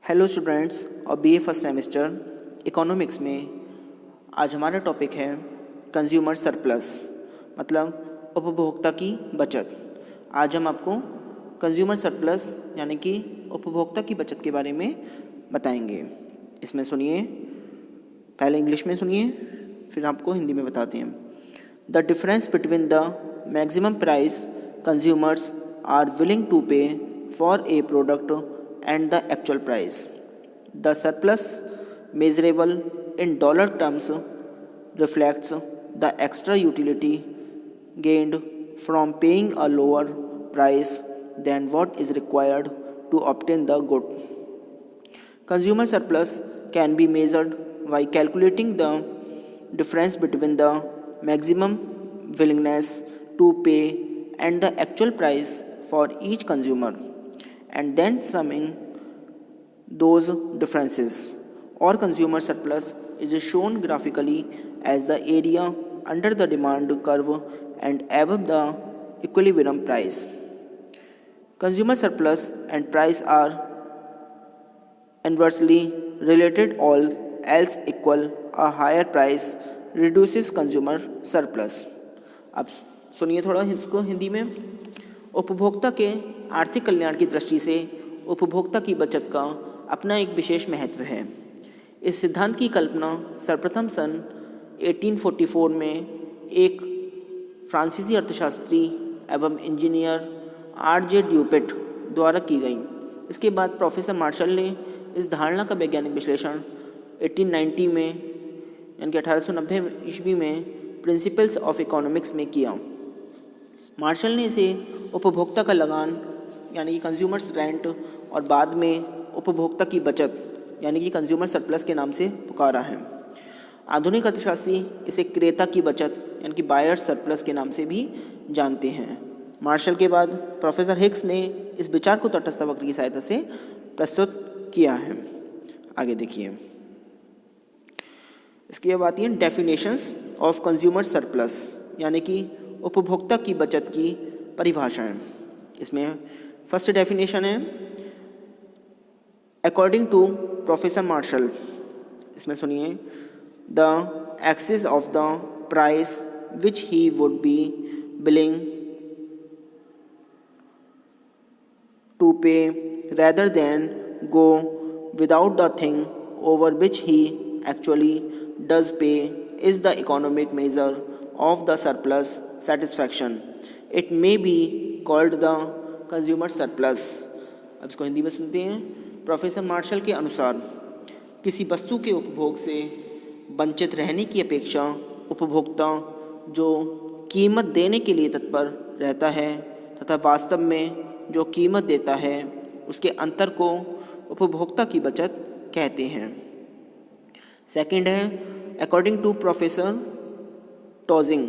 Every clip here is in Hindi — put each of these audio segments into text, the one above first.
हेलो स्टूडेंट्स और बीए फर्स्ट सेमेस्टर इकोनॉमिक्स में आज हमारा टॉपिक है कंज्यूमर सरप्लस, मतलब उपभोक्ता की बचत। आज हम आपको कंज्यूमर सरप्लस यानी कि उपभोक्ता की बचत के बारे में बताएंगे। इसमें सुनिए, पहले इंग्लिश में सुनिए फिर आपको हिंदी में बताते हैं। The difference between the maximum price consumers are willing to pay for a product and the actual price. The surplus, measurable in dollar terms, reflects the extra utility gained from paying a lower price than what is required to obtain the good. Consumer surplus can be measured by calculating the difference between the maximum willingness to pay and the actual price for each consumer, and then summing those differences, or consumer surplus is shown graphically as the area under the demand curve and above the equilibrium price. Consumer surplus and price are inversely related, all else equal, a higher price reduces consumer surplus. अब सुनिए थोड़ा इसको हिंदी में। उपभोक्ता के आर्थिक कल्याण की दृष्टि से उपभोक्ता की बचत का अपना एक विशेष महत्व है। इस सिद्धांत की कल्पना सर्वप्रथम सन 1844 में एक फ्रांसीसी अर्थशास्त्री एवं इंजीनियर आर.जे. ड्यूपेट द्वारा की गई। इसके बाद प्रोफेसर मार्शल ने इस धारणा का वैज्ञानिक विश्लेषण 1890 में यानी कि 1890 ईस्वी में प्रिंसिपल्स ऑफ इकोनॉमिक्स में किया। मार्शल ने इसे उपभोक्ता का लगान यानी कि कंज्यूमर्स रेंट और बाद में उपभोक्ता की बचत यानी कि कंज्यूमर सरप्लस के नाम से पुकारा है। आधुनिक अर्थशास्त्री इसे क्रेता की बचत यानी कि बायर्स सरप्लस के नाम से भी जानते हैं। मार्शल के बाद प्रोफेसर हिक्स ने इस विचार को तटस्थ वक्र की सहायता से प्रस्तुत किया है। आगे देखिए, इसकी अब आती है डेफिनेशंस ऑफ कंज्यूमर सरप्लस यानी कि उपभोक्ता की बचत की परिभाषाएं। इसमें फर्स्ट डेफिनेशन है अकॉर्डिंग टू प्रोफेसर मार्शल। इसमें सुनिए, the excess of the price which he would be willing to pay rather than go without the thing over which he actually does pay is the economic measure of the surplus satisfaction. It may be called the consumer surplus. अब इसको हिंदी में सुनते हैं। प्रोफेसर मार्शल के अनुसार किसी वस्तु के उपभोग से वंचित रहने की अपेक्षा उपभोक्ता जो कीमत देने के लिए तत्पर रहता है तथा वास्तव में जो कीमत देता है उसके अंतर को उपभोक्ता की बचत कहते हैं। सेकंड है according to professor Tozing,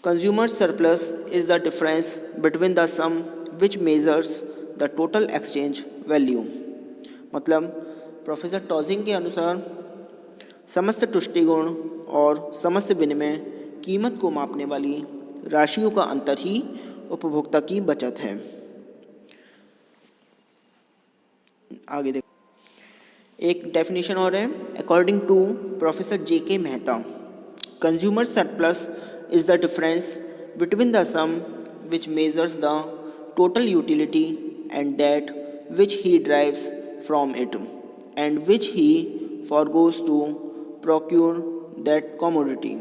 consumer surplus is the difference between the sum which measures the total exchange value. मतलब प्रोफेसर टॉजिंग के अनुसार समस्त तुष्टिगुण और समस्त विनिमय कीमत को मापने वाली राशियों का अंतर ही उपभोक्ता की बचत है। आगे देख, एक डेफिनेशन और है according to professor J K. Mehta. Consumer surplus is the difference between the sum which measures the total utility and that which he derives from it and which he forgoes to procure that commodity.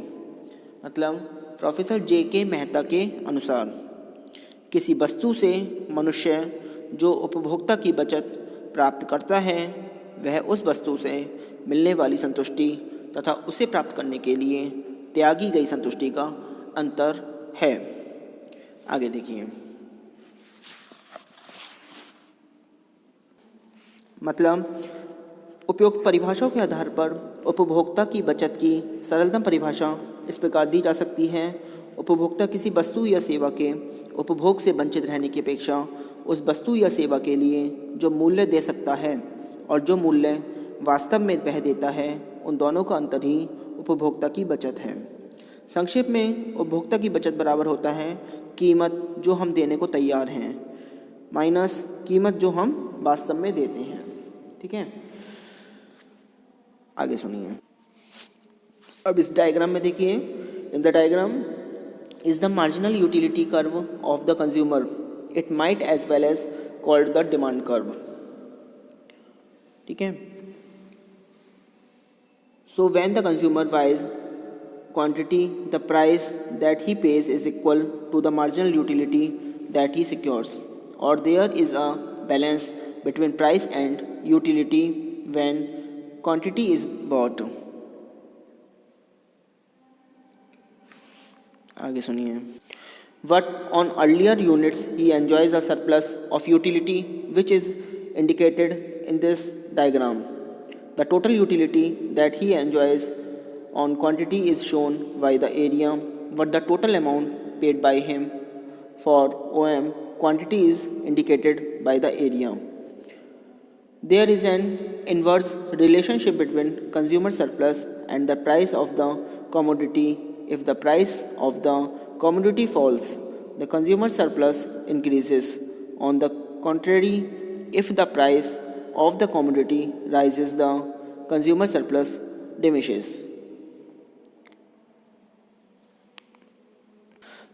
मतलब प्रोफेसर जे.के. मेहता के अनुसार किसी वस्तु से मनुष्य जो उपभोक्ता की बचत प्राप्त करता है वह उस वस्तु से मिलने वाली संतुष्टि तथा उसे प्राप्त करने के लिए त्यागी गई संतुष्टि का अंतर है। आगे देखिए, मतलब उपयुक्त परिभाषाओं के आधार पर उपभोक्ता की बचत की सरलतम परिभाषा इस प्रकार दी जा सकती है। उपभोक्ता किसी वस्तु या सेवा के उपभोग से वंचित रहने की अपेक्षा उस वस्तु या सेवा के लिए जो मूल्य दे सकता है और जो मूल्य वास्तव में वह देता है उन दोनों का अंतर ही उपभोक्ता की बचत है। संक्षेप में उपभोक्ता की बचत बराबर होता है कीमत जो हम देने को तैयार हैं माइनस कीमत जो हम वास्तव में देते हैं। ठीक है, आगे सुनिए। अब इस डायग्राम में देखिए, in the diagram is the marginal utility curve of the consumer, it might as well as called the demand curve. ठीक है, so when the consumer buys quantity, the price that he pays is equal to the marginal utility that he secures, or there is a balance between price and utility when quantity is bought. आगे सुनिए। But on earlier units he enjoys a surplus of utility which is indicated in this diagram. The total utility that he enjoys on quantity is shown by the area, but the total amount paid by him for OM quantity is indicated by the area. There is an inverse relationship between consumer surplus and the price of the commodity. If the price of the commodity falls, the consumer surplus increases. On the contrary, if the price of the commodity rises, the consumer surplus diminishes.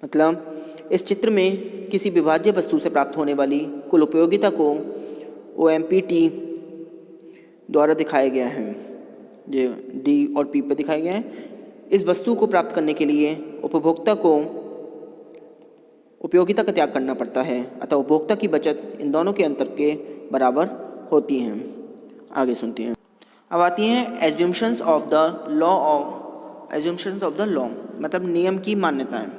मतलब इस चित्र में किसी विभाज्य वस्तु से प्राप्त होने वाली कुल उपयोगिता को OMPT द्वारा दिखाया गया है, ये D और P पर दिखाया गया है। इस वस्तु को प्राप्त करने के लिए उपभोक्ता को उपयोगिता का त्याग करना पड़ता है, अतः उपभोक्ता की बचत इन दोनों के अंतर के बराबर होती है। आगे सुनते हैं। अब आती हैं एज्यूम्शंस ऑफ द लॉ, मतलब नियम की मान्यताएं।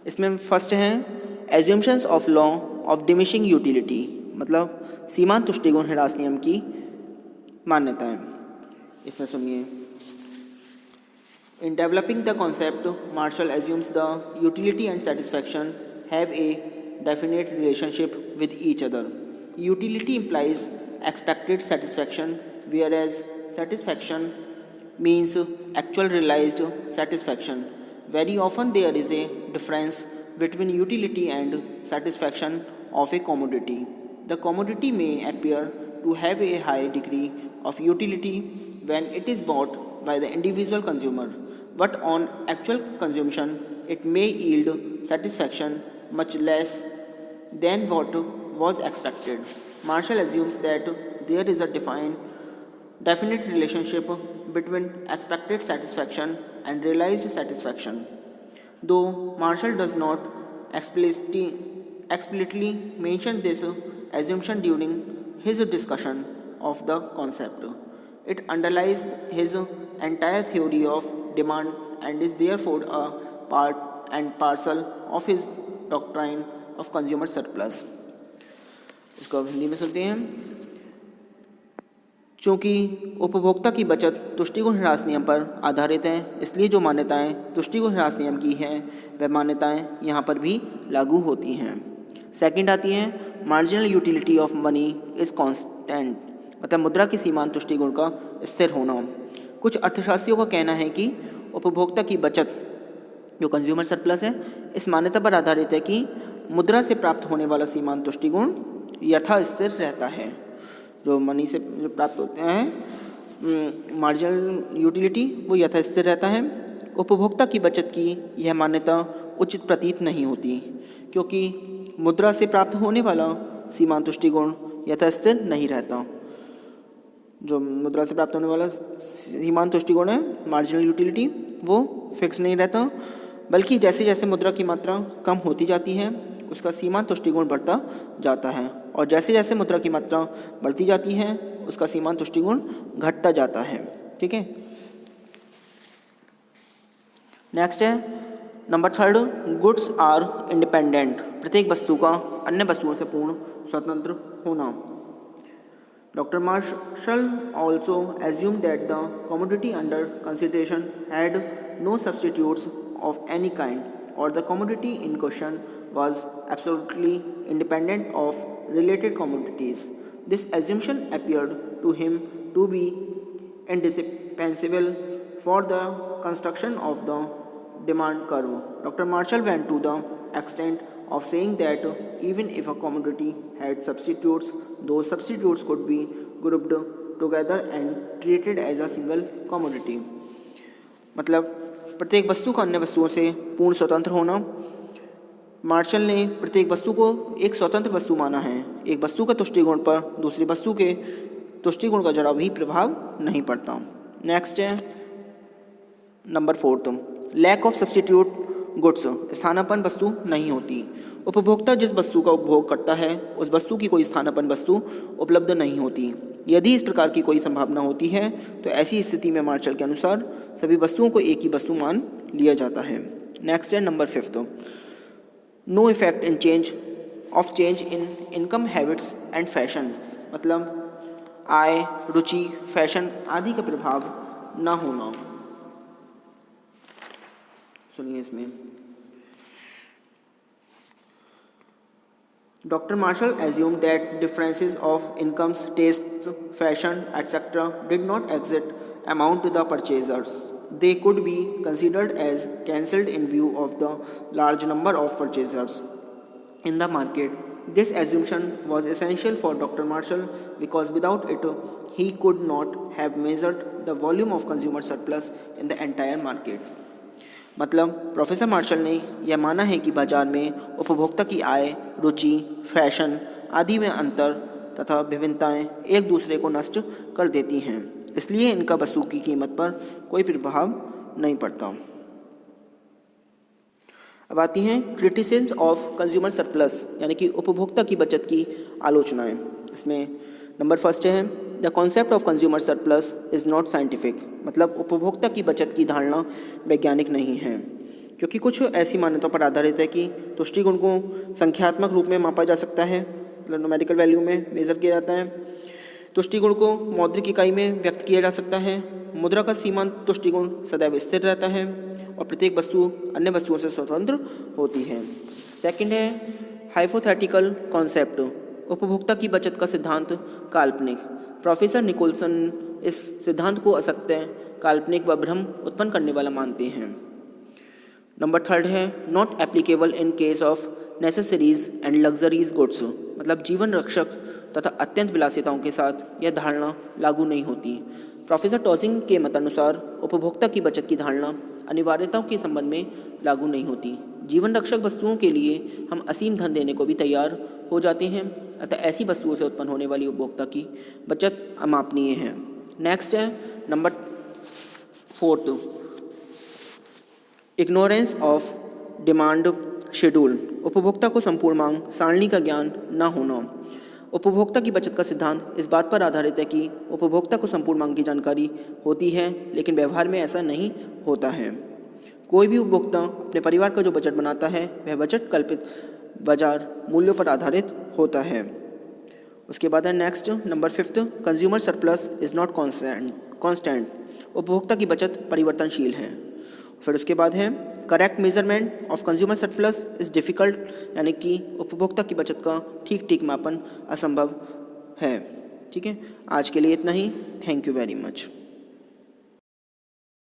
इसमें फर्स्ट है assumptions of law of diminishing utility, मतलब सीमांत तुष्टिगुण ह्रास नियम की मान्यताएं। इसमें सुनिए। In developing the concept, Marshall assumes the utility and satisfaction have a definite relationship with each other. Utility implies expected satisfaction, whereas satisfaction means actual realized satisfaction. Very often there is a difference between utility and satisfaction of a commodity. The commodity may appear to have a high degree of utility when it is bought by the individual consumer, but on actual consumption it may yield satisfaction much less than what was expected. Marshall assumes that there is a definite relationship between expected satisfaction and realized satisfaction. Though Marshall does not explicitly mention this assumption during his discussion of the concept, it underlies his entire theory of demand and is therefore a part and parcel of his doctrine of consumer surplus. इसको अब हिंदी में सुनते हैं। चूँकि उपभोक्ता की बचत तुष्टिगुण ह्रास नियम पर आधारित है, इसलिए जो मान्यताएं तुष्टिगुण ह्रास नियम की हैं वह मान्यताएं यहाँ पर भी लागू होती हैं। सेकंड आती है marginal utility of money is constant, मतलब मुद्रा की सीमांत तुष्टिगुण का स्थिर होना। कुछ अर्थशास्त्रियों का कहना है कि उपभोक्ता की बचत जो कंज्यूमर सरप्लस है, इस मान्यता पर आधारित है कि मुद्रा से प्राप्त होने वाला सीमांत तुष्टिगुण यथा स्थिर रहता है। जो मनी से जो प्राप्त होते हैं मार्जिनल यूटिलिटी, वो यथा स्थिर रहता है। उपभोक्ता की बचत की यह मान्यता उचित प्रतीत नहीं होती, क्योंकि मुद्रा से प्राप्त होने वाला सीमांत तुष्टिगुण यथा स्थिर नहीं रहता। जो मुद्रा से प्राप्त होने वाला सीमांत तुष्टिगुण है मार्जिनल यूटिलिटी, वो फिक्स नहीं रहता, बल्कि जैसे जैसे मुद्रा की मात्रा कम होती जाती है उसका सीमांत तुष्टिगुण बढ़ता जाता है, और जैसे जैसे मुद्रा की मात्रा बढ़ती जाती है उसका सीमांत तुष्टिगुण घटता जाता है। ठीक है, नेक्स्ट है number third, goods are independent, प्रत्येक वस्तु का अन्य वस्तुओं से पूर्ण स्वतंत्र होना। Dr. Marshall also assumed that the commodity under consideration had no substitutes of any kind, or the commodity in question was absolutely independent of related commodities. This assumption appeared to him to be indispensable for the construction of the demand curve. Dr. Marshall went to the extent of saying that even if a commodity had substitutes, those substitutes could be grouped together and treated as a single commodity. मतलब प्रत्येक वस्तु का अन्य वस्तुओं से पूर्ण स्वतंत्र होना। मार्शल ने प्रत्येक वस्तु को एक स्वतंत्र वस्तु माना है। एक वस्तु के तुष्टिगुण पर दूसरी वस्तु के तुष्टिगुण का जरा भी प्रभाव नहीं पड़ता। नेक्स्ट है number 4, lack of substitute goods, स्थानापन्न वस्तु नहीं होती। उपभोक्ता जिस वस्तु का उपभोग करता है उस वस्तु की कोई स्थानापन्न वस्तु उपलब्ध नहीं होती। यदि इस प्रकार की कोई संभावना होती है तो ऐसी स्थिति में मार्शल के अनुसार सभी वस्तुओं को एक ही वस्तु मान लिया जाता है। नेक्स्ट है number 5, no effect in change in income habits and fashion, मतलब आय, रुचि, फैशन आदि का प्रभाव न होना। सुनिए इसमें, Dr. Marshall assumed that differences of incomes, tastes, fashion, etc. did not exert amount to the purchasers. They could be considered as cancelled in view of the large number of purchasers in the market. This assumption was essential for Dr. Marshall because without it, he could not have measured the volume of consumer surplus in the entire market. मतलब प्रोफेसर मार्शल ने यह माना है कि बाजार में उपभोक्ता की आय, रुचि, फैशन आदि में अंतर तथा विभिन्नताएं एक दूसरे को नष्ट कर देती हैं, इसलिए इनका वस्तु की कीमत पर कोई प्रभाव नहीं पड़ता। अब आती हैं क्रिटिसिज्म ऑफ कंज्यूमर सरप्लस, यानी कि उपभोक्ता की बचत की आलोचनाएं। इसमें नंबर 1 है the concept of consumer surplus is not scientific, मतलब उपभोक्ता की बचत की धारणा वैज्ञानिक नहीं है, क्योंकि कुछ ऐसी मान्यताओं पर आधारित है कि तुष्टिगुण को संख्यात्मक रूप में मापा जा सकता है, मतलब न्यूमेरिकल वैल्यू में मेज़र किया जाता है। तुष्टिगुण को मौद्रिक इकाई में व्यक्त किया जा सकता है। मुद्रा का सीमांत तुष्टिगुण सदैव स्थिर रहता है और प्रत्येक वस्तु अन्य वस्तुओं से स्वतंत्र होती है। सेकंड है हाइपोथेटिकल कॉन्सेप्ट, उपभोक्ता की बचत का सिद्धांत काल्पनिक। प्रोफेसर निकोलसन इस सिद्धांत को असत्य, काल्पनिक व भ्रम उत्पन्न करने वाला मानते हैं। नंबर 3 है not applicable in case of necessaries and luxuries goods, मतलब जीवन रक्षक तथा अत्यंत विलासिताओं के साथ यह धारणा लागू नहीं होती। प्रोफेसर टॉजिंग के मतानुसार उपभोक्ता की बचत की धारणा अनिवार्यताओं के संबंध में लागू नहीं होती। जीवन रक्षक वस्तुओं के लिए हम असीम धन देने को भी तैयार हो जाते हैं, अतः ऐसी वस्तुओं से उत्पन्न होने वाली उपभोक्ता की बचत अमापनीय है। नेक्स्ट है number 4, ignorance of demand schedule, उपभोक्ता को संपूर्ण मांग सारणी का ज्ञान न होना। उपभोक्ता की बचत का सिद्धांत इस बात पर आधारित है कि उपभोक्ता को संपूर्ण मांग की जानकारी होती है, लेकिन व्यवहार में ऐसा नहीं होता है। कोई भी उपभोक्ता अपने परिवार का जो बजट बनाता है वह बजट कल्पित बाजार मूल्यों पर आधारित होता है। उसके बाद है next number 5, consumer surplus is not constant, उपभोक्ता की बचत परिवर्तनशील है। फिर उसके बाद है correct measurement of consumer surplus is difficult, यानी कि उपभोक्ता की बचत का ठीक मापन असंभव है। ठीक है, आज के लिए इतना ही। Thank you very much.